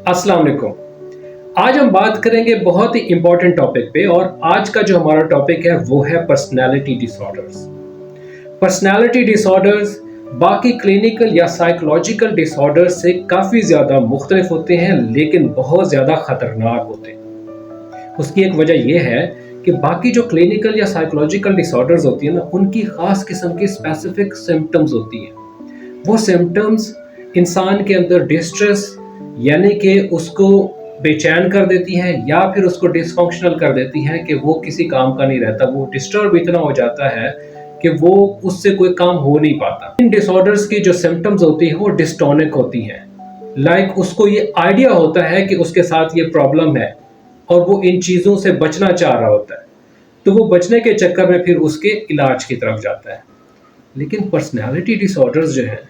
अस्सलाम वालेकुम। आज हम बात करेंगे बहुत ही इम्पोर्टेंट टॉपिक पे और आज का जो हमारा टॉपिक है वो है पर्सनैलिटी डिसऑर्डर्स। पर्सनैलिटी डिसऑर्डर्स बाकी क्लिनिकल या साइकोलॉजिकल डिसऑर्डर्स से काफ़ी ज़्यादा मुख्तलिफ होते हैं लेकिन बहुत ज़्यादा ख़तरनाक होते हैं। उसकी एक वजह यह है कि बाकी जो क्लिनिकल या साइकोलॉजिकल डिसऑर्डर्स होती है ना, उनकी ख़ास किस्म की स्पेसिफिक सिम्टम्स होती हैं। वो सिम्टम्स इंसान के अंदर डिस्ट्रेस यानी कि उसको बेचैन कर देती हैं या फिर उसको डिसफंक्शनल कर देती हैं कि वो किसी काम का नहीं रहता, वो डिस्टर्ब इतना हो जाता है कि वो उससे कोई काम हो नहीं पाता। इन डिसऑर्डर्स की जो सिम्टम्स होती हैं वो डिस्टोनिक होती हैं। उसको ये आइडिया होता है कि उसके साथ ये प्रॉब्लम है और वो इन चीज़ों से बचना चाह रहा होता है, तो वो बचने के चक्कर में फिर उसके इलाज की तरफ जाता है। लेकिन पर्सनैलिटी डिसऑर्डर्स जो हैं,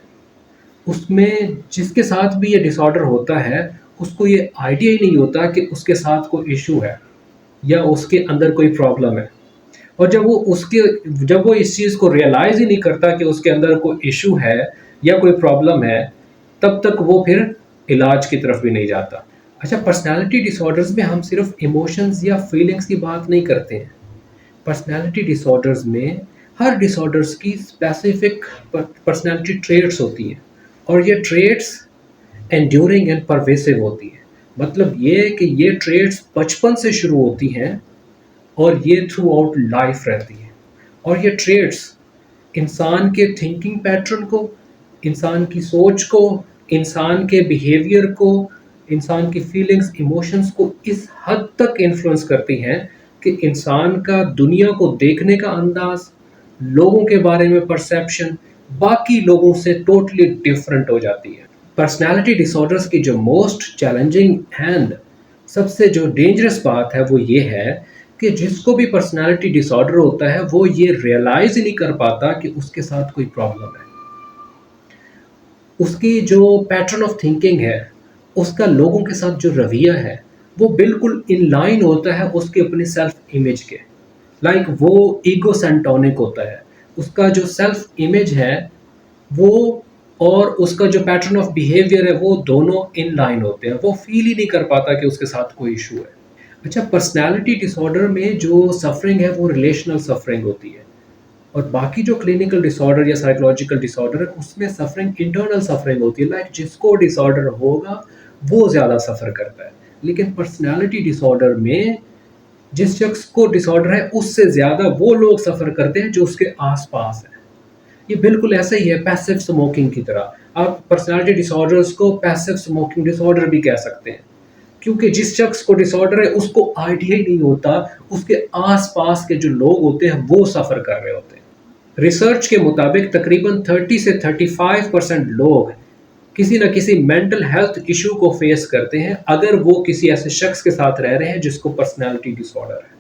उसमें जिसके साथ भी ये डिसऑर्डर होता है, उसको ये आइडिया ही नहीं होता कि उसके साथ कोई इश्यू है या उसके अंदर कोई प्रॉब्लम है। और जब वो इस चीज़ को रियलाइज़ ही नहीं करता कि उसके अंदर कोई इश्यू है या कोई प्रॉब्लम है, तब तक वो फिर इलाज की तरफ भी नहीं जाता। अच्छा, पर्सनैलिटी डिसऑर्डर्स में हम सिर्फ इमोशंस या फीलिंग्स की बात नहीं करते हैं। पर्सनैलिटी डिसऑर्डर्स में हर डिसऑर्डर्स की स्पेसिफिक पर्सनैलिटी ट्रेट्स होती हैं और ये ट्रेट्स एंड्यूरिंग एंड परवेसिव होती हैं। मतलब ये कि ये ट्रेट्स बचपन से शुरू होती हैं और ये थ्रू आउट लाइफ रहती हैं। और ये ट्रेट्स इंसान के थिंकिंग पैटर्न को, इंसान की सोच को, इंसान के बिहेवियर को, इंसान की फीलिंग्स, इमोशंस को इस हद तक इन्फ्लुएंस करती हैं कि इंसान का दुनिया को देखने का अंदाज, लोगों के बारे में परसेप्शन बाकी लोगों से टोटली डिफरेंट हो जाती है। पर्सनैलिटी डिसऑर्डर्स की जो मोस्ट चैलेंजिंग एंड सबसे जो डेंजरस बात है वो ये है कि जिसको भी पर्सनैलिटी डिसऑर्डर होता है वो ये रियलाइज़ ही नहीं कर पाता कि उसके साथ कोई प्रॉब्लम है। उसकी जो पैटर्न ऑफ थिंकिंग है, उसका लोगों के साथ जो रवैया है, वो बिल्कुल इन लाइन होता है उसके अपनी सेल्फ इमेज के। वो ईगोसेंटोनिक होता है। उसका जो सेल्फ इमेज है वो और उसका जो पैटर्न ऑफ बिहेवियर है वो दोनों इन लाइन होते हैं। वो फ़ील ही नहीं कर पाता कि उसके साथ कोई इश्यू है। अच्छा, पर्सनैलिटी डिसऑर्डर में जो सफ़रिंग है वो रिलेशनल सफ़रिंग होती है और बाकी जो क्लिनिकल डिसऑर्डर या साइकोलॉजिकल डिसऑर्डर है उसमें सफ़रिंग इंटरनल सफ़रिंग होती है। जिसको डिसऑर्डर होगा वो ज़्यादा सफ़र करता है। लेकिन पर्सनैलिटी डिसऑर्डर में जिस शख्स को डिसऑर्डर है उससे ज़्यादा वो लोग सफ़र करते हैं जो उसके आस-पास हैं। ये बिल्कुल ऐसा ही है पैसिव स्मोकिंग की तरह। आप पर्सनैलिटी डिसऑर्डर्स को पैसिव स्मोकिंग डिसऑर्डर भी कह सकते हैं। क्योंकि जिस शख्स को डिसऑर्डर है उसको आइडिया ही नहीं होता, उसके आस-पास के जो लोग होते हैं वो सफ़र कर रहे होते हैं। रिसर्च के मुताबिक तकरीबन 30 से 35% लोग किसी न किसी मेंटल हेल्थ इश्यू को फेस करते हैं अगर वो किसी ऐसे शख्स के साथ रह रहे हैं जिसको पर्सनैलिटी डिसऑर्डर है।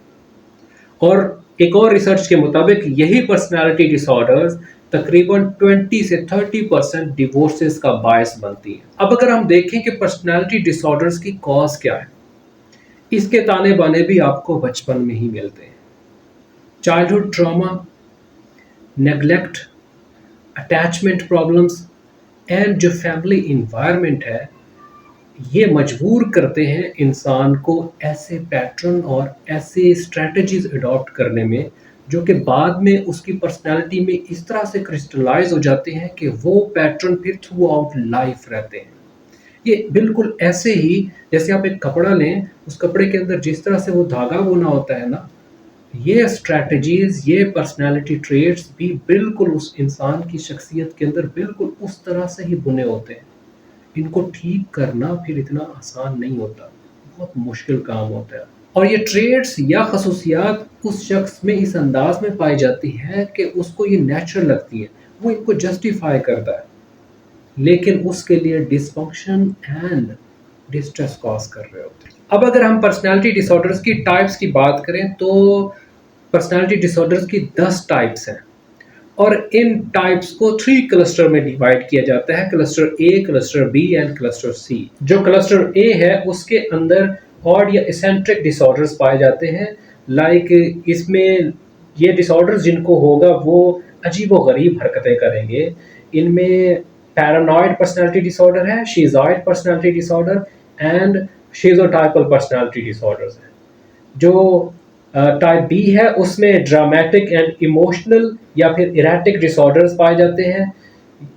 और एक और रिसर्च के मुताबिक यही पर्सनैलिटी डिसऑर्डर्स तकरीबन 20 से 30% डिवोर्सेस का बायस बनती है। अब अगर हम देखें कि पर्सनैलिटी डिसऑर्डर्स की कॉज क्या है, इसके ताने बाने भी आपको बचपन में ही मिलते हैं। Childhood trauma, neglect, attachment problems and जो फैमिली इन्वायरमेंट है, ये मजबूर करते हैं इंसान को ऐसे पैटर्न और ऐसे स्ट्रैटेजीज अडॉप्ट करने में जो कि बाद में उसकी पर्सनैलिटी में इस तरह से क्रिस्टलाइज हो जाते हैं कि वो पैटर्न फिर थ्रू आउट लाइफ रहते हैं। ये बिल्कुल ऐसे ही जैसे आप एक कपड़ा लें, उस कपड़े के अंदर जिस तरह से वो धागा बुना होता है ना, ये स्ट्रैटेजीज, ये पर्सनैलिटी ट्रेट्स भी बिल्कुल उस इंसान की शख्सियत के अंदर बिल्कुल उस तरह से ही बुने होते हैं। इनको ठीक करना फिर इतना आसान नहीं होता, बहुत मुश्किल काम होता है। और ये ट्रेड्स या खसूसियात उस शख्स में इस अंदाज में पाई जाती हैं कि उसको ये नेचुरल लगती हैं, वो इनको जस्टिफाई करता है, लेकिन उसके लिए डिसफंक्शन एंड डिस्ट्रेस कॉज कर रहे होते हैं। अब अगर हम पर्सनैलिटी डिसऑर्डर्स की टाइप्स की बात करें तो पर्सनैलिटी डिसऑर्डर्स की 10 टाइप्स हैं और इन टाइप्स को 3 क्लस्टर में डिवाइड किया जाता है, cluster A, cluster B and cluster C. जो क्लस्टर ए है उसके अंदर ऑड या इसेंट्रिक डिसऑर्डर्स पाए जाते हैं। इसमें ये डिसऑर्डर्स जिनको होगा वो अजीब व गरीब हरकतें करेंगे। इनमें पैरानॉइड पर्सनैलिटी डिसऑर्डर है, schizoid personality disorder, and schizotypal personality disorders हैं। जो टाइप बी है उसमें ड्रामेटिक एंड इमोशनल या फिर इरेटिक डिसऑर्डर्स पाए जाते हैं।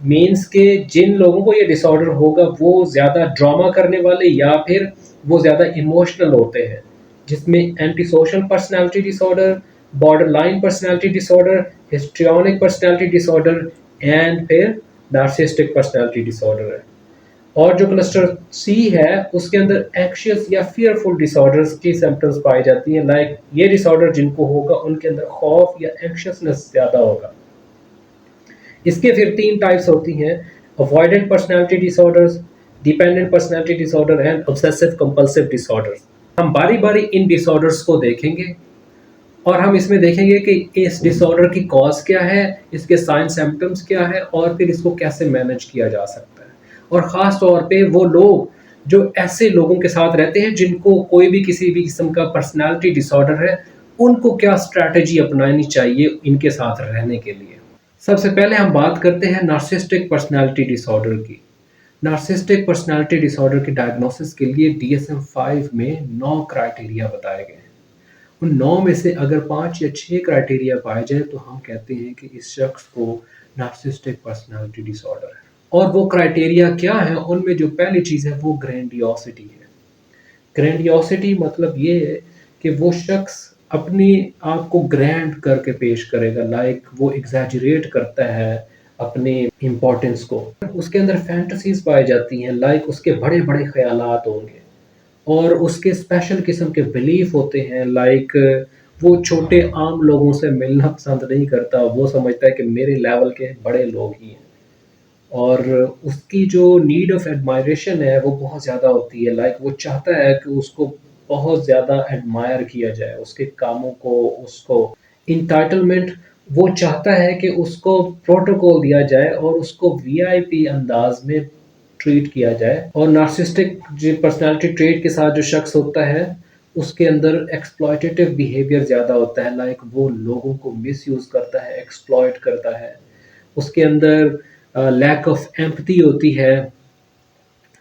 मीन्स के जिन लोगों को ये डिसऑर्डर होगा वो ज़्यादा ड्रामा करने वाले या फिर वो ज़्यादा इमोशनल होते हैं, जिसमें anti social personality disorder, border line personality disorder, histrionic personality disorder and फिर नार्सिसिस्टिक पर्सनैलिटी डिसऑर्डर है। और जो क्लस्टर सी है उसके अंदर एंग्शियस या फियरफुल डिसऑर्डर्स की सिम्टम्स पाई जाती हैं। लाइक ये डिसऑर्डर जिनको होगा उनके अंदर खौफ या एंग्शियसनेस ज़्यादा होगा। इसके फिर 3 टाइप्स होती हैं: avoidant personality disorders, dependent personality disorder and obsessive compulsive disorders. हम बारी-बारी इन डिसऑर्डर्स को देखेंगे और हम इसमें देखेंगे कि इस डिसऑर्डर की कॉज क्या है, इसके साइन सिम्टम्स क्या है और फिर इसको कैसे मैनेज किया जा सकता है। और ख़ास तौर पे वो लोग जो ऐसे लोगों के साथ रहते हैं जिनको कोई भी किसी भी किस्म का पर्सनैलिटी डिसऑर्डर है, उनको क्या स्ट्रैटेजी अपनानी चाहिए इनके साथ रहने के लिए। सबसे पहले हम बात करते हैं नार्सिसिस्टिक पर्सनैलिटी डिसऑर्डर की। नार्सिसिस्टिक पर्सनैलिटी डिसऑर्डर की डायग्नोसिस के लिए DSM-5 में 9 क्राइटेरिया बताए गए हैं। उन 9 में से अगर 5 या 6 क्राइटेरिया पाए जाए तो हम कहते हैं कि इस शख्स को नार्सिसिस्टिक पर्सनैलिटी डिसऑर्डर है। और वो क्राइटेरिया क्या है, उनमें जो पहली चीज़ है वो ग्रैंडियोसिटी है। ग्रैंडियोसिटी मतलब ये है कि वो शख्स अपनी आप को ग्रैंड करके पेश करेगा, लाइक वो एग्जैजरेट करता है अपने इम्पोर्टेंस को। उसके अंदर फैंटेसीज पाई जाती हैं, लाइक उसके बड़े बड़े ख्यालात होंगे और उसके स्पेशल किस्म के बिलीफ होते हैं, लाइक वो छोटे आम लोगों से मिलना पसंद नहीं करता, वो समझता है कि मेरे लेवल के बड़े लोग ही हैं। और उसकी जो नीड ऑफ एडमायरेशन है वो बहुत ज़्यादा होती है, लाइक वो चाहता है कि उसको बहुत ज़्यादा एडमायर किया जाए, उसके कामों को, उसको इंटाइटलमेंट, वो चाहता है कि उसको प्रोटोकॉल दिया जाए और उसको वीआईपी अंदाज में ट्रीट किया जाए। और नार्सिसिस्टिक जो पर्सनालिटी ट्रेट के साथ जो शख्स होता है उसके अंदर एक्सप्लॉयटेटिव बिहेवियर ज़्यादा होता है, लाइक वो लोगों को मिसयूज़ करता है, एक्सप्लॉयट करता है। उसके अंदर लैक ऑफ एम्पैथी होती है,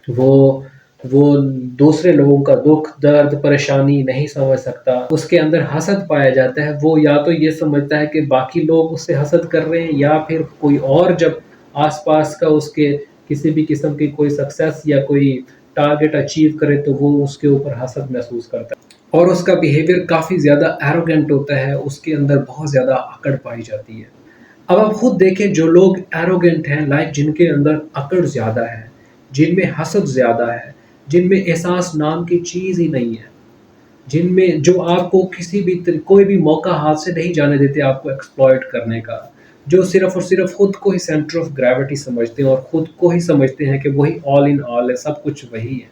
वो वो दूसरे लोगों का दुख, दर्द, परेशानी नहीं समझ सकता। उसके अंदर हसद पाया जाता है, वो या तो ये समझता है कि बाकी लोग उससे हसद कर रहे हैं या फिर कोई और जब आस-पास का उसके किसी भी किस्म की कोई सक्सेस या कोई टारगेट अचीव करे तो वो उसके ऊपर हसद महसूस करता है। और उसका बिहेवियर काफ़ी ज़्यादा एरोगेंट होता है, उसके अंदर बहुत ज़्यादा अकड़ पाई जाती है। अब आप खुद देखें, जो लोग एरोगेंट हैं, लाइक जिनके अंदर अकड़ ज़्यादा है, जिनमें हसद ज़्यादा है, जिनमें एहसास नाम की चीज़ ही नहीं है, जिनमें जो आपको किसी भी कोई भी मौका हाथ से नहीं जाने देते आपको एक्सप्लॉइट करने का, जो सिर्फ़ और सिर्फ़ खुद को ही सेंटर ऑफ ग्रेविटी समझते हैं और खुद को ही समझते हैं कि वही ऑल इन ऑल है, सब कुछ वही है।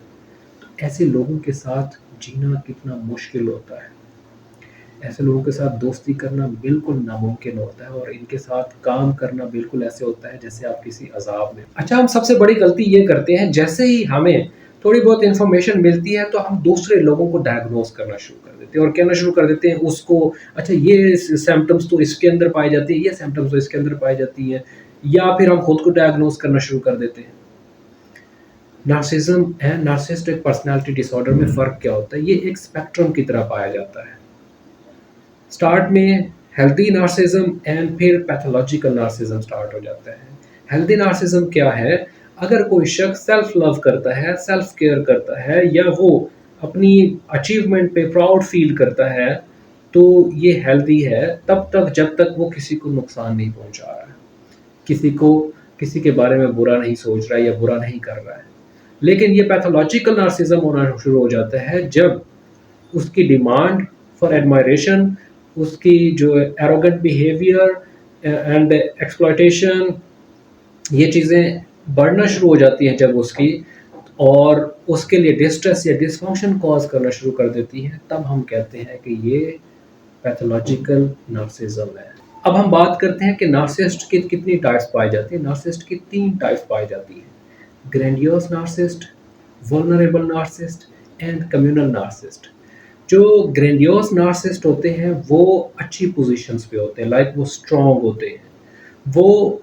तो ऐसे लोगों के साथ जीना कितना मुश्किल होता है। ऐसे लोगों के साथ दोस्ती करना बिल्कुल नामुमकिन होता है और इनके साथ काम करना बिल्कुल ऐसे होता है जैसे आप किसी अज़ाब में। अच्छा, हम सबसे बड़ी गलती ये करते हैं, जैसे ही हमें थोड़ी बहुत इन्फॉर्मेशन मिलती है तो हम दूसरे लोगों को डायग्नोस करना शुरू कर देते हैं और कहना शुरू कर देते हैं उसको, अच्छा ये सिम्टम्स तो इसके अंदर पाई जाती है, ये सिम्टम्स तो इसके अंदर पाई जाती है, या फिर हम खुद को डायग्नोस करना शुरू कर देते हैं। Narcissism and narcissistic personality disorder में फ़र्क क्या होता है? ये एक स्पेक्ट्रम की तरह पाया जाता है। स्टार्ट में हेल्दी नार्सिसिज्म एंड फिर पैथोलॉजिकल नार्सिसिज्म स्टार्ट हो जाता है। हेल्दी नार्सिसिज्म क्या है? अगर कोई शख्स सेल्फ लव करता है, सेल्फ केयर करता है या वो अपनी अचीवमेंट पे प्राउड फील करता है, तो ये हेल्दी है तब तक जब तक वो किसी को नुकसान नहीं पहुंचा रहा है, किसी को किसी के बारे में बुरा नहीं सोच रहा है या बुरा नहीं कर रहा है। लेकिन ये पैथोलॉजिकल नार्सिसिज्म होना शुरू हो जाता है जब उसकी डिमांड फॉर एडमायरेशन, उसकी जो एरोगेंट बिहेवियर एंड एक्सप्लॉयटेशन, ये चीज़ें बढ़ना शुरू हो जाती हैं जब उसकी, और उसके लिए डिस्ट्रेस या डिसफंक्शन कॉज करना शुरू कर देती हैं, तब हम कहते हैं कि ये पैथोलॉजिकल नार्सिसिज्म है। अब हम बात करते हैं कि नार्सिसिस्ट की कितनी टाइप्स पाई जाती है। नार्सिसिस्ट की 3 टाइप्स पाई जाती हैं: grandiose narcissist, vulnerable narcissist and communal narcissist. जो ग्रैंडियोस नार्सिसिस्ट होते हैं वो अच्छी पोजीशंस पे होते हैं, लाइक वो स्ट्रॉन्ग होते हैं, वो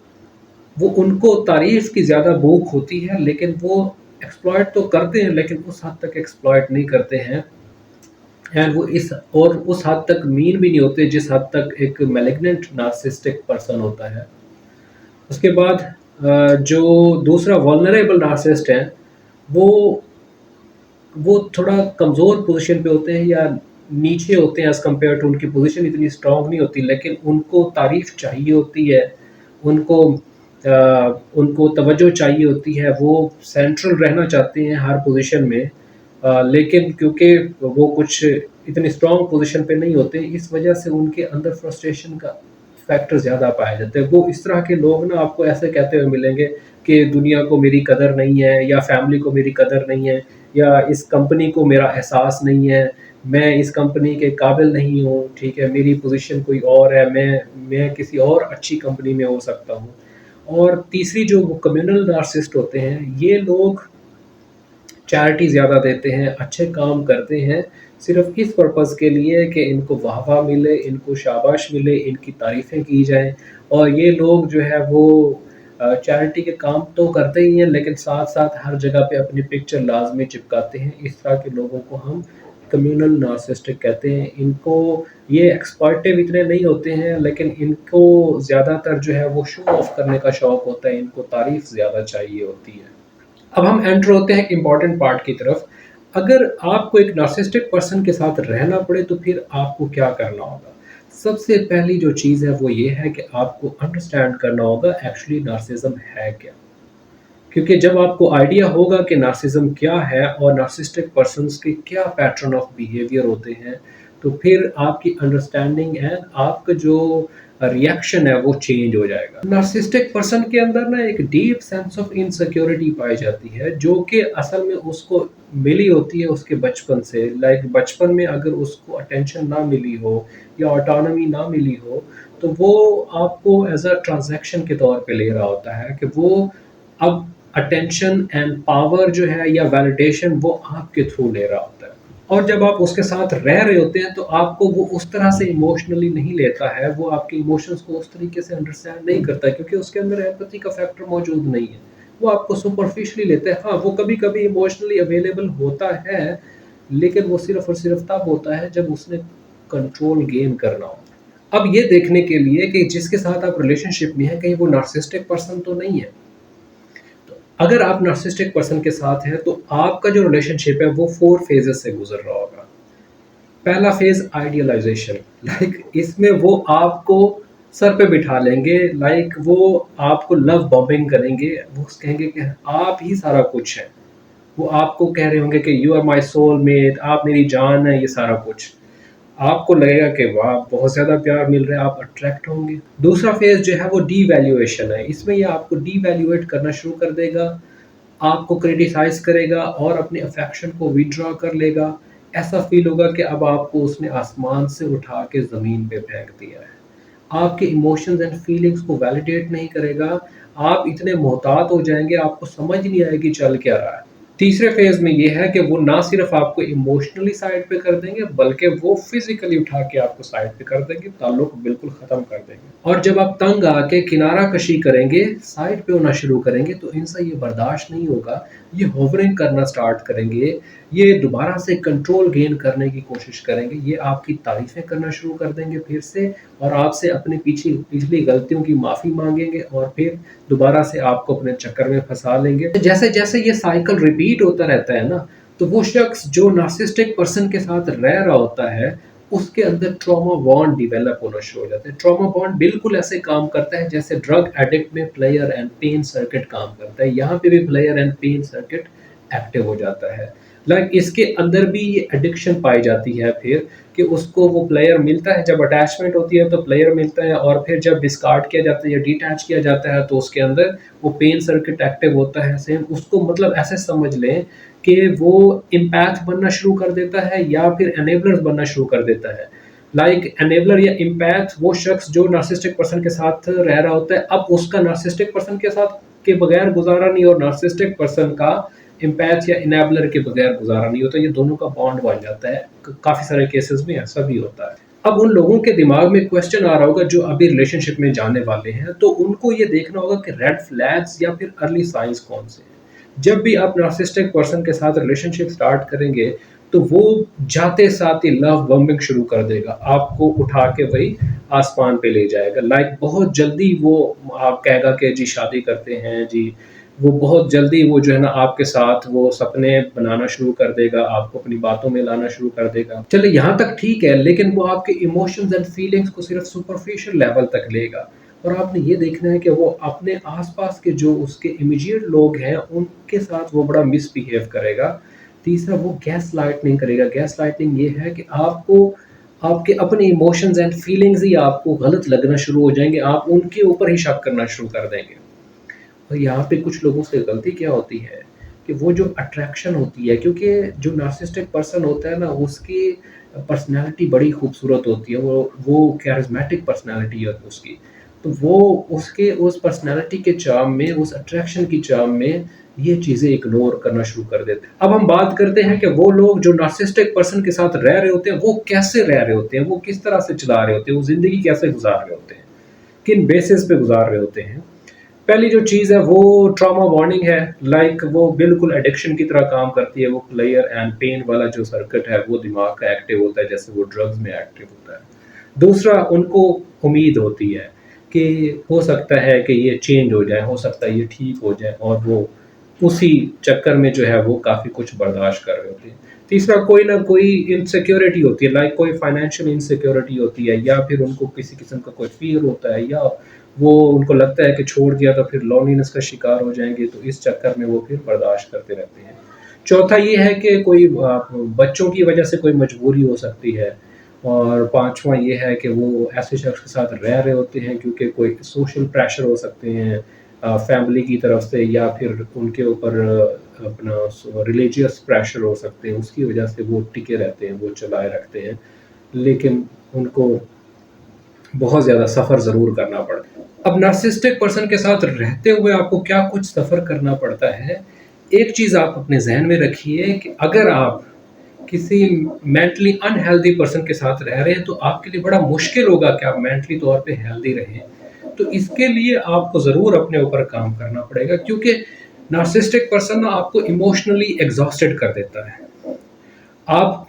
उनको तारीफ की ज़्यादा भूख होती है, लेकिन वो एक्सप्लॉइट तो करते हैं लेकिन उस हद तक एक्सप्लॉइट नहीं करते हैं, एंड वो इस और उस हद तक मीन भी नहीं होते जिस हद तक एक मैलिग्नेंट नार्सिसिस्टिक पर्सन होता है। उसके बाद जो दूसरा वल्नरेबल नार्सिसिस्ट है, वो वो थोड़ा कमज़ोर पोज़ीशन पे होते हैं या नीचे होते हैं एज़ कम्पेयर टू, उनकी पोज़ीशन इतनी स्ट्रॉन्ग नहीं होती, लेकिन उनको तारीफ़ चाहिए होती है, उनको उनको तवज्जो चाहिए होती है, वो सेंट्रल रहना चाहते हैं हर पोज़ीशन में, लेकिन क्योंकि वो कुछ इतनी स्ट्रॉन्ग पोज़ीशन पे नहीं होते, इस वजह से उनके अंदर फ्रस्ट्रेशन का फैक्टर ज़्यादा पाया जाता है। वो इस तरह के लोग ना आपको ऐसे कहते हुए मिलेंगे कि दुनिया को मेरी कदर नहीं है, या फैमिली को मेरी कदर नहीं है, या इस कंपनी को मेरा एहसास नहीं है, मैं इस कंपनी के काबिल नहीं हूँ, ठीक है, मेरी पोज़ीशन कोई और है, मैं किसी और अच्छी कंपनी में हो सकता हूँ। और तीसरी जो वो कम्युनल नार्सिसिस्ट होते हैं, ये लोग चैरिटी ज़्यादा देते हैं, अच्छे काम करते हैं, सिर्फ़ इस पर्पज़ के लिए कि इनको वाह-वाह मिले, इनको शाबाश मिले, इनकी तारीफ़ें की जाएँ। और ये लोग जो है वो चैरिटी के काम तो करते ही हैं, लेकिन साथ-साथ हर जगह पे अपनी पिक्चर लाज़मी चिपकाते हैं। इस तरह के लोगों को हम कम्युनल नार्सिसिस्टिक कहते हैं। इनको ये एक्सप्लॉइटिव इतने नहीं होते हैं, लेकिन इनको ज़्यादातर जो है वो शो ऑफ़ करने का शौक होता है, इनको तारीफ़ ज़्यादा चाहिए होती है। अब हम एंटर होते हैं एक इम्पॉर्टेंट पार्ट की तरफ। अगर आपको एक नार्सिसिस्टिक पर्सन के साथ रहना पड़े तो फिर आपको क्या करना होगा? सबसे पहली जो चीज़ है वो ये है कि आपको अंडरस्टैंड करना होगा एक्चुअली नार्सिसिज़्म है क्या? क्योंकि जब आपको आइडिया होगा कि नार्सिसिज़्म क्या है और नार्सिसिस्टिक पर्सन्स के क्या पैटर्न ऑफ बिहेवियर होते हैं, तो फिर आपकी अंडरस्टैंडिंग एंड आपका जो रिएक्शन है वो चेंज हो जाएगा। नार्सिसिस्टिक पर्सन के अंदर ना एक डीप सेंस ऑफ इनसिक्योरिटी पाई जाती है, जो कि असल में उसको मिली होती है उसके बचपन से। लाइक बचपन में अगर उसको अटेंशन ना मिली हो या ऑटोनॉमी ना मिली हो, तो वो आपको एज़ अ ट्रांज़ैक्शन के तौर पे ले रहा होता है कि वो अब अटेंशन एंड पावर जो है या वैलिडेशन वो आपके थ्रू ले रहा होता है। और जब आप उसके साथ रह रहे होते हैं तो आपको वो उस तरह से इमोशनली नहीं लेता है, वो आपके इमोशंस को उस तरीके से अंडरस्टैंड नहीं करता है, क्योंकि उसके अंदर एम्पैथी का फैक्टर मौजूद नहीं है। वो आपको सुपरफिशियली लेता है। हाँ, वो कभी-कभी इमोशनली अवेलेबल होता है, लेकिन वो सिर्फ़ और सिर्फ़ तब होता है जब उसने कंट्रोल गेन करना हो। अब ये देखने के लिए कि जिसके साथ आप रिलेशनशिप में हैं, कहीं वो नार्सिसिस्टिक पर्सन तो नहीं है। अगर आप नार्सिसिस्टिक पर्सन के साथ हैं, तो आपका जो रिलेशनशिप है वो 4 फेजेस से गुज़र रहा होगा। पहला फेज़ आइडियलाइज़ेशन, लाइक इसमें वो आपको सर पे बिठा लेंगे, लाइक वो आपको लव बॉम्बिंग करेंगे, वो कहेंगे कि आप ही सारा कुछ हैं। वो आपको कह रहे होंगे कि यू आर माय सोलमेट, आप मेरी जान है, ये सारा कुछ। आपको लगेगा कि वाह! बहुत ज़्यादा प्यार मिल रहा है, आप अट्रैक्ट होंगे। दूसरा फ़ेज़ जो है वो डीवैल्यूएशन है, इसमें ये आपको डीवैल्यूएट करना शुरू कर देगा, आपको क्रिटिसाइज़ करेगा और अपने अफ़ेक्शन को विथड्रॉ कर लेगा। ऐसा फ़ील होगा कि अब आपको उसने आसमान से उठा के ज़मीन पे फेंक दिया है। आपके इमोशंस एंड फीलिंग्स को वैलिडेट नहीं करेगा, आप इतने मोहतात हो जाएँगे, आपको समझ नहीं आएगी चल क्या रहा है। तीसरे फ़ेज़ में ये है कि वो ना सिर्फ़ आपको इमोशनली साइड पे कर देंगे, बल्कि वो फ़िज़िकली उठा के आपको साइड पे कर देंगे, ताल्लुक बिल्कुल ख़त्म कर देंगे। और जब आप तंग आके किनारा कशी करेंगे, साइड पे होना शुरू करेंगे, तो इनसे ये बर्दाश्त नहीं होगा, ये होवरिंग करना स्टार्ट करेंगे, ये दोबारा से कंट्रोल गेन करने की कोशिश करेंगे, ये आपकी तारीफ़ें करना शुरू कर देंगे फिर से, और आपसे अपने पिछली गलतियों की माफ़ी माँगेंगे और फिर दोबारा से आपको अपने चक्कर में फँसा लेंगे। जैसे-जैसे ये साइकिल रिपीट होता रहता है ना, तो वो शख्स जो नार्सिसिस्टिक पर्सन के साथ रह रहा होता है, उसके अंदर ट्रॉमा बॉन्ड डेवलप होना शुरू हो जाता है। ट्रॉमा बॉन्ड बिल्कुल ऐसे काम करता है जैसे ड्रग एडिक्ट में प्लेयर एंड पेन सर्किट काम करता है। यहाँ पे भी player and pain circuit active हो जाता है। लाइक इसके अंदर भी ये एडिक्शन पाई जाती है फिर, कि उसको वो प्लेयर मिलता है, जब अटैचमेंट होती है तो प्लेयर मिलता है, और फिर जब डिस्कार्ड किया जाता है या डिटैच किया जाता है तो उसके अंदर वो पेन सर्किट एक्टिव होता है। सेम उसको मतलब ऐसे समझ लें कि वो एम्पैथ बनना शुरू कर देता है या फिर एनेबलर्स बनना शुरू कर देता है। लाइक एनेबलर या एम्पैथ वो शख्स जो नार्सिसिस्टिक पर्सन के साथ रह रहा होता है, अब उसका नार्सिसिस्टिक पर्सन के साथ के बगैर गुजारा नहीं, और नार्सिसिस्टिक पर्सन का एम्पैथ या इनेबलर के बगैर गुजारा नहीं होता, ये दोनों का बॉन्ड बन जाता है। काफ़ी सारे केसेस में ऐसा भी होता है। अब उन लोगों के दिमाग में क्वेश्चन आ रहा होगा जो अभी रिलेशनशिप में जाने वाले हैं, तो उनको ये देखना होगा कि रेड फ्लैग्स या फिर अर्ली साइंस कौन से हैं। जब भी आप नार्सिसिस्टिक पर्सन के साथ रिलेशनशिप स्टार्ट करेंगे, तो वो जाते साथ ही लव बॉम्बिंग शुरू कर देगा, आपको उठा के वही आसमान पे ले जाएगा। लाइक बहुत जल्दी वो आप कहेगा कि जी शादी करते हैं जी, वो बहुत जल्दी वो जो है ना आपके साथ वो सपने बनाना शुरू कर देगा, आपको अपनी बातों में लाना शुरू कर देगा। चलिए यहाँ तक ठीक है, लेकिन वो आपके इमोशंस एंड फीलिंग्स को सिर्फ सुपरफिशियल लेवल तक लेगा। और आपने ये देखना है कि वो अपने आस-पास के जो उसके इमीडिएट लोग हैं, उनके साथ वो बड़ा मिसबिहेव करेगा। तीसरा, वो गैसलाइटिंग करेगा। गैसलाइटिंग ये है कि आपको आपके अपने इमोशंस एंड फीलिंग्स ही आपको गलत लगना शुरू हो जाएँगे, आप उनके ऊपर ही शक करना शुरू कर देंगे। और यहाँ पे कुछ लोगों से गलती क्या होती है कि वो जो अट्रैक्शन होती है, क्योंकि जो नार्सिसिस्टिक पर्सन होता है ना, उसकी पर्सनैलिटी बड़ी खूबसूरत होती है, वो कैरिज़मेटिक पर्सनैलिटी है उसकी। तो वो उसके उस पर्सनैलिटी के चार्म में, उस अट्रैक्शन की चार्म में ये चीज़ें इग्नोर करना शुरू कर देते हैं। अब हम बात करते हैं कि वो लोग जो नार्सिसिस्टिक पर्सन के साथ रह रहे होते हैं, वो कैसे रह रहे होते हैं, वो किस तरह से चला रहे होते हैं, वो ज़िंदगी कैसे गुज़ार रहे होते हैं, किन बेसिस पे गुज़ार रहे होते हैं। पहली जो चीज़ है वो ट्रॉमा वार्निंग है। लाइक वो बिल्कुल एडिक्शन की तरह काम करती है। वो प्लेयर एंड पेन वाला जो सर्किट है वो दिमाग का एक्टिव होता है, जैसे वो ड्रग्स में एक्टिव होता है। दूसरा, उनको उम्मीद होती है कि हो सकता है कि ये चेंज हो जाए, हो सकता है ये ठीक हो जाए, और वो उसी चक्कर में जो है वो काफ़ी कुछ बर्दाश्त कर रहे होते हैं। तीसरा, कोई ना कोई इनसिक्योरिटी होती है, लाइक कोई फाइनेंशियल इनसिक्योरिटी होती है, या फिर उनको किसी किस्म का कोई फ़ियर होता है, या वो उनको लगता है कि छोड़ दिया तो फिर लोनलीनेस का शिकार हो जाएँगे, तो इस चक्कर में वो फिर बर्दाश्त करते रहते हैं। चौथा ये है कि कोई बच्चों की वजह से कोई मजबूरी हो सकती है, और पाँचवाँ ये है कि वो ऐसे शख्स के साथ रह रहे होते हैं क्योंकि कोई सोशल प्रेशर हो सकते हैं, फैमिली की तरफ से, या फिर उनके ऊपर अपना रिलीजियस प्रेशर हो सकते हैं, उसकी वजह से वो टिके रहते हैं, वो चलाए रखते हैं। लेकिन उनको बहुत ज़्यादा सफ़र ज़रूर करना पड़ता है। अब नार्सिसिस्टिक पर्सन के साथ रहते हुए आपको क्या कुछ सफ़र करना पड़ता है, एक चीज़ आप अपने ज़हन में रखिए कि अगर आप किसी मेंटली अनहेल्दी पर्सन के साथ रह रहे हैं, तो आपके लिए बड़ा मुश्किल होगा कि आप मेंटली तौर पे हेल्दी रहें। तो इसके लिए आपको ज़रूर अपने ऊपर काम करना पड़ेगा, क्योंकि नार्सिसिस्टिक पर्सन ना आपको इमोशनली एग्ज़ॉस्टेड कर देता है। आप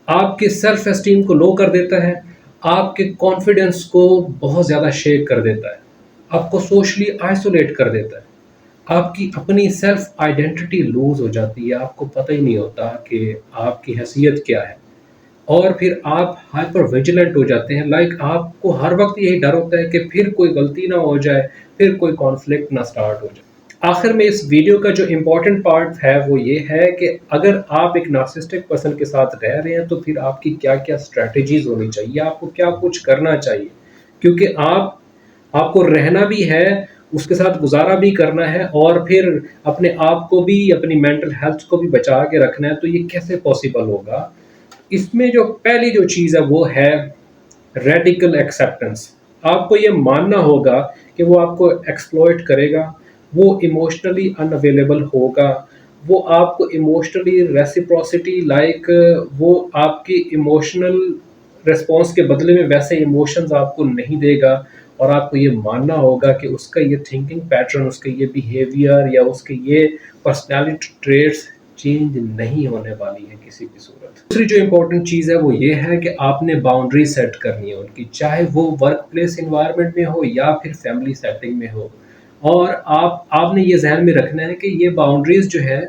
आपके सेल्फ एस्टीम को लो कर देता है, आपके कॉन्फिडेंस को बहुत ज़्यादा शेक कर देता है, आपको सोशली आइसोलेट कर देता है, आपकी अपनी सेल्फ आइडेंटिटी लूज़ हो जाती है, आपको पता ही नहीं होता कि आपकी हैसियत क्या है, और फिर आप हाइपर विजिलेंट हो जाते हैं। लाइक आपको हर वक़्त यही डर होता है कि फिर कोई गलती ना हो जाए, फिर कोई कॉन्फ्लिक्ट ना स्टार्ट हो जाए। आखिर में इस वीडियो का जो इम्पोर्टेंट पार्ट है वो ये है कि अगर आप एक नार्सिसिस्टिक पर्सन के साथ रह रहे हैं, तो फिर आपकी क्या-क्या स्ट्रैटेजीज़ होनी चाहिए, आपको क्या कुछ करना चाहिए। क्योंकि आपको रहना भी है, उसके साथ गुज़ारा भी करना है, और फिर अपने आप को भी, अपनी मेंटल हेल्थ को भी बचा के रखना है, तो ये कैसे पॉसिबल होगा? इसमें जो पहली जो चीज़ है वो है रेडिकल एक्सेप्टेंस। आपको ये मानना होगा कि वो आपको एक्सप्लॉइट करेगा, वो इमोशनली अनअवेलेबल होगा, वो आपको इमोशनली रेसिप्रोसिटी, लाइक वो आपकी इमोशनल रिस्पॉन्स के बदले में वैसे इमोशंस आपको नहीं देगा, और आपको ये मानना होगा कि उसका ये थिंकिंग पैटर्न, उसका ये बिहेवियर, या उसके ये पर्सनैलिटी ट्रेट्स चेंज नहीं होने वाली है किसी भी सूरत। दूसरी जो इम्पोर्टेंट चीज़ है वो ये है कि आपने बाउंड्री सेट करनी है उनकी, चाहे वो वर्क प्लेस एनवायरनमेंट में हो या फिर फैमिली सेटिंग में हो। और आपने ये ज़हन में रखना है कि ये बाउंड्रीज़ जो है,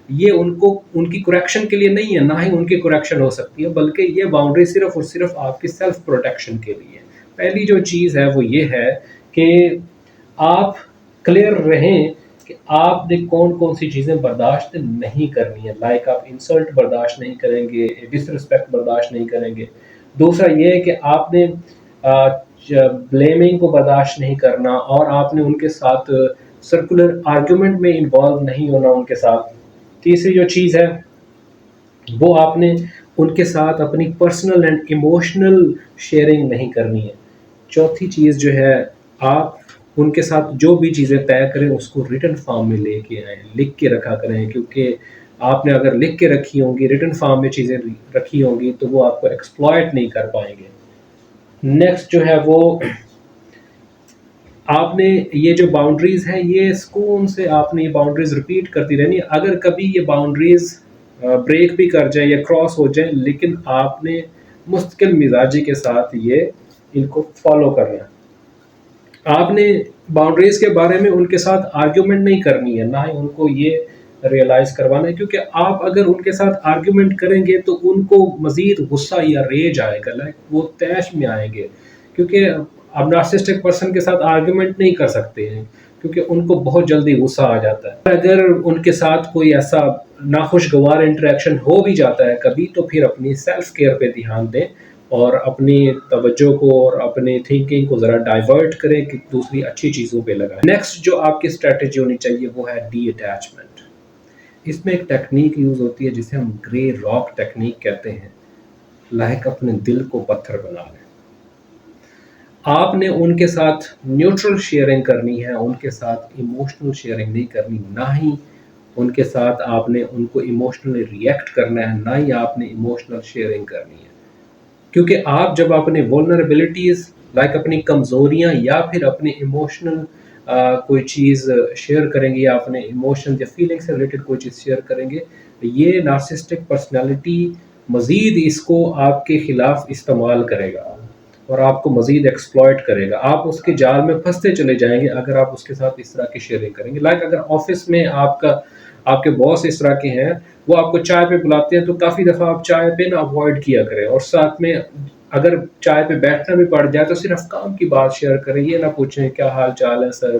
ये उनको उनकी करेक्शन के लिए नहीं है, ना ही उनकी करेक्शन हो सकती है, बल्कि ये बाउंड्री सिर्फ़ और सिर्फ़ आपकी सेल्फ प्रोटेक्शन के लिए है। पहली जो चीज़ है वो ये है कि आप क्लियर रहें कि आपने कौन-कौन सी चीज़ें बर्दाश्त नहीं करनी है। लाइक आप इंसल्ट बर्दाश्त नहीं करेंगे, डिसरिस्पेक्ट बर्दाश्त नहीं करेंगे। दूसरा ये है कि आपने अ, च ब्लेमिंग को बर्दाश्त नहीं करना, और आपने उनके साथ सर्कुलर आर्गुमेंट में इन्वॉल्व नहीं होना उनके साथ। तीसरी जो चीज़ है, वो आपने उनके साथ अपनी पर्सनल एंड इमोशनल शेयरिंग नहीं करनी है। चौथी चीज़ जो है, आप उनके साथ जो भी चीज़ें तय करें उसको रिटन फॉर्म में लेके आएँ, लिख के रखा करें, क्योंकि आपने अगर लिख के रखी होंगी, रिटन फॉर्म में चीज़ें रखी होंगी, तो वो आपको एक्सप्लॉइट नहीं कर पाएँगे। नेक्स्ट जो है वो, आपने ये जो बाउंड्रीज़ हैं, ये सुकून से आपने ये बाउंड्रीज़ रिपीट करती रहनी है। अगर कभी ये बाउंड्रीज़ ब्रेक भी कर जाएँ या क्रॉस हो जाएँ, लेकिन आपने मुस्तकिल मिजाजी के साथ ये इनको फॉलो करना है। आपने बाउंड्रीज़ के बारे में उनके साथ आर्ग्यूमेंट नहीं करनी है, ना ही उनको ये रियलाइज़ करवाना है, क्योंकि आप अगर उनके साथ आर्ग्यूमेंट करेंगे तो उनको मज़ीद गुस्सा या रेज आएगा, लाइक वो तैश में आएँगे, क्योंकि आप नार्सिसिस्टिक पर्सन के साथ आर्ग्यूमेंट नहीं कर सकते हैं, क्योंकि उनको बहुत जल्दी गुस्सा आ जाता है। अगर उनके साथ कोई ऐसा नाखुशगवार इंटरेक्शन हो भी जाता है कभी, तो फिर अपनी सेल्फ केयर पे ध्यान दें और अपनी तवज्जो को और अपनी थिंकिंग को ज़रा डाइवर्ट करें कि दूसरी अच्छी चीज़ों पे लगाएं। नेक्स्ट जो आपकी स्ट्रेटजी होनी चाहिए वो है डी अटैचमेंट। इसमें एक टेक्निक यूज़ होती है जिसे हम ग्रे रॉक टेक्निक कहते हैं, लाइक अपने दिल को पत्थर बना लें। आपने उनके साथ न्यूट्रल शेयरिंग करनी है, उनके साथ इमोशनल शेयरिंग नहीं करनी, ना ही उनके साथ आपने उनको इमोशनली रिएक्ट करना है, ना ही आपने इमोशनल शेयरिंग करनी है। क्योंकि आप जब अपने वल्नरेबिलिटीज़ लाइक अपनी कमज़ोरियाँ या फिर अपने इमोशनल कोई चीज़ शेयर करेंगे या अपने इमोशन या फीलिंग से रिलेटेड कोई चीज़ शेयर करेंगे, तो ये नार्सिसिस्टिक पर्सनैलिटी मज़ीद इसको आपके ख़िलाफ़ इस्तेमाल करेगा और आपको मज़ीद एक्सप्लॉइट करेगा। आप उसके जाल में फंसते चले जाएंगे अगर आप उसके साथ इस तरह की शेयरिंग करेंगे। लाइक अगर ऑफिस में आपके बॉस इस तरह के हैं, वो आपको चाय पे बुलाते हैं, तो काफ़ी दफ़ा आप चाय पे ना अवॉइड किया करें, और साथ में अगर चाय पे बैठना भी पड़ जाए तो सिर्फ काम की बात शेयर करें। ये ना पूछें क्या हाल चाल है सर,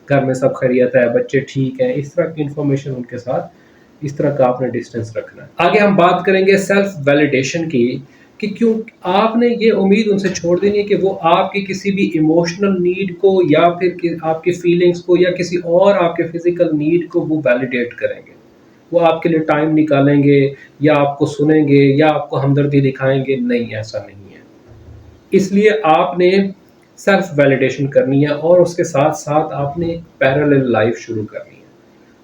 घर में सब खैरियत है, बच्चे ठीक हैं। इस तरह की इंफॉर्मेशन उनके साथ, इस तरह का आपने डिस्टेंस रखना है। आगे हम बात करेंगे सेल्फ वैलिडेशन की, कि क्यों आपने ये उम्मीद उनसे छोड़ देनी है कि वो आपकी किसी भी इमोशनल नीड को या फिर आपकी फीलिंग्स को या किसी और आपके फिजिकल नीड को वो वैलिडेट करेंगे। वो आपके लिए टाइम निकालेंगे या आपको सुनेंगे या आपको हमदर्दी दिखाएंगे, नहीं, ऐसा नहीं है। इसलिए आपने सेल्फ वैलिडेशन करनी है और उसके साथ साथ आपने एक पैरेलल लाइफ शुरू करनी है,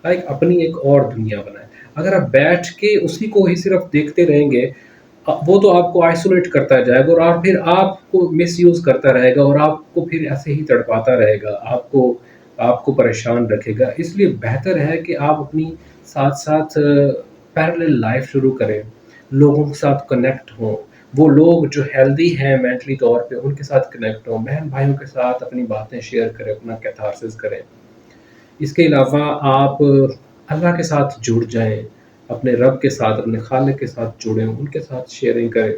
लाइक अपनी एक और दुनिया बनाए। अगर आप बैठ के उसी को ही सिर्फ देखते रहेंगे, वो तो आपको आइसोलेट करता जाएगा और फिर आपको मिसयूज़ करता रहेगा और आपको फिर ऐसे ही तड़पाता रहेगा, आपको आपको परेशान रखेगा। इसलिए बेहतर है कि आप अपनी साथ-साथ पैरेलल लाइफ़ शुरू करें, लोगों के साथ कनेक्ट हों, वो लोग जो हेल्दी हैं मेंटली तौर पे उनके साथ कनेक्ट हों, बहन-भाइयों के साथ अपनी बातें शेयर करें, अपना कैथारसिस करें। इसके अलावा आप अल्लाह के साथ जुड़ जाएँ, अपने रब के साथ, अपने खालिक के साथ जुड़ें, उनके साथ शेयरिंग करें,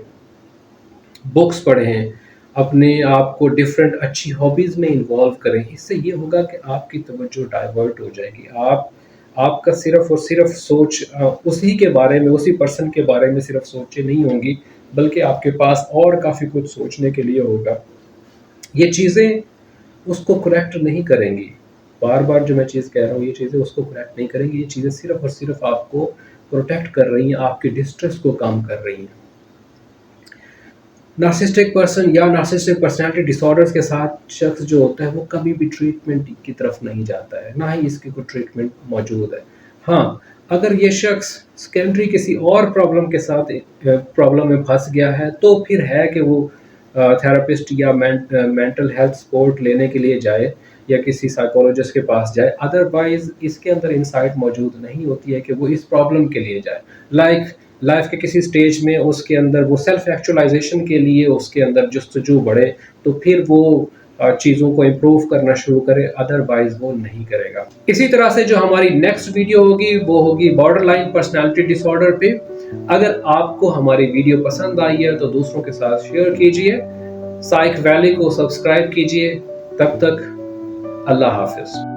बुक्स पढ़ें, अपने आप को डिफरेंट अच्छी हॉबीज़ में इन्वॉल्व करें। इससे ये होगा कि आपकी तवज्जो डाइवर्ट हो जाएगी। आपका सिर्फ़ और सिर्फ़ सोच उसी के बारे में, उसी पर्सन के बारे में सिर्फ़ सोचें नहीं होंगी, बल्कि आपके पास और काफ़ी कुछ सोचने के लिए होगा। ये चीज़ें उसको करेक्ट नहीं करेंगी। बार-बार जो मैं चीज़ कह रहा हूँ, ये चीज़ें उसको करेक्ट नहीं करेंगी। ये चीज़ें सिर्फ़ और सिर्फ़ आपको प्रोटेक्ट कर रही हैं, आपकी डिस्ट्रेस को कम कर रही हैं। नार्सिसिस्टिक पर्सन या नार्सिसिस्टिक पर्सनैलिटी डिसऑर्डर्स के साथ शख्स जो होता है, वो कभी भी ट्रीटमेंट की तरफ नहीं जाता है, ना ही इसकी कोई ट्रीटमेंट मौजूद है। हाँ, अगर ये शख्स सेकेंडरी किसी और प्रॉब्लम के साथ प्रॉब्लम में फँस गया है, तो फिर है कि वो थेरेपिस्ट या मेंटल हेल्थ सपोर्ट लेने के लिए जाए या किसी साइकोलॉजिस्ट के पास जाए। अदरवाइज़ इसके अंदर इनसाइट मौजूद नहीं होती है कि वो इस प्रॉब्लम के लिए जाए। लाइक लाइफ के किसी स्टेज में उसके अंदर वो सेल्फ एक्चुअलाइजेशन के लिए उसके अंदर जस्तजू बढ़े, तो फिर वो चीज़ों को इम्प्रूव करना शुरू करे, अदरवाइज़ वो नहीं करेगा। इसी तरह से जो हमारी नेक्स्ट वीडियो होगी वो होगी बॉर्डर लाइन पर्सनैलिटी डिसऑर्डर पे। अगर आपको हमारी वीडियो पसंद आई है तो दूसरों के साथ शेयर कीजिए, साइक वैली को सब्सक्राइब कीजिए। तब तक अल्लाह हाफ़िज़।